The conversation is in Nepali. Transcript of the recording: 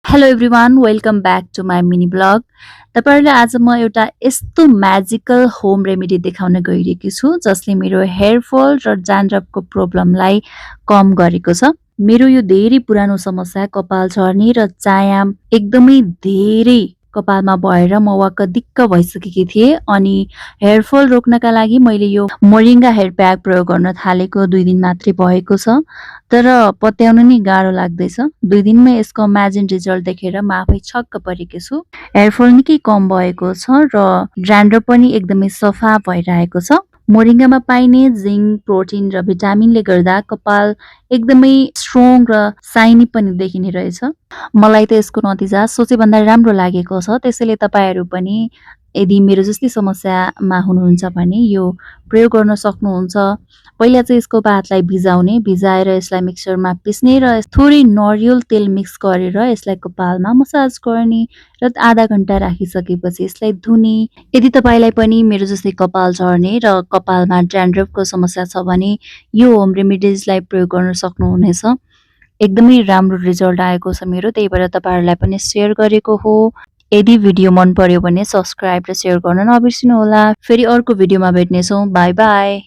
Hello everyone welcome back to my mini blog. तपाईँहरूले आज म एउटा यस्तो म्याजिकल होम रेमेडी देखाउन गइरहेकी छु जसले मेरो हेयर फल र ड्यान्ड्रफको प्रब्लमलाई कम गरेको छ। मेरो यो धेरै पुरानो समस्या कपाल झर्ने र चायाँ एकदमै धेरै कपालमा भएर म वाक्क दिक्क भइसकेकी थिएँ अनि हेयर फल रोक्नका लागि मैले यो मोरिङ्गा हेयर प्याक प्रयोग गर्न थालेको 2 दिन मात्रै भएको छ। तर पत्याउन नि गाह्रो लाग्दैछ। 2 दिनमै यसको इमेजिन रिजल्ट देखेर म आफै छक्क परेकी छु। हेयरफल निकै कम भएको छ र ड्यान्ड्रफ पनि एकदमै सफा भइरहेको छ। मोरिङ्गामा पाइने जिङ्क, प्रोटिन र भिटामिनले गर्दा कपाल एकदमै स्ट्रङ र साइनी पनि देखिने रहेछ। मलाई त यसको नतिजा सोचेभन्दा राम्रो लागेको छ। त्यसैले तपाईँहरू पनि यदि मेरो जस्तै समस्यामा हुनुहुन्छ भने यो प्रयोग गर्न सक्नुहुन्छ। पहिला चाहिँ यसको पातलाई भिजाएर यसलाई मिक्सरमा पिस्ने र थोरै नरिवल तेल मिक्स गरेर यसलाई कपालमा मसाज गर्ने र आधा घण्टा राखिसकेपछि यसलाई धुने। यदि तपाईँलाई पनि मेरो जस्तै कपाल झर्ने र कपालमा ड्यान्ड्रफको समस्या छ भने यो होम रेमेडिजलाई प्रयोग गर्न सक्नुहुनेछ। एकदमै राम्रो रिजल्ट आएको छ मेरो, त्यही भएर तपाईँहरूलाई पनि सेयर गरेको हो। यदि भिडियो मन पर्यो भने सब्स्क्राइब र सेयर गर्न नबिर्सिनुहोला। फेरि अर्को भिडियोमा भेट्नेछौँ। By by.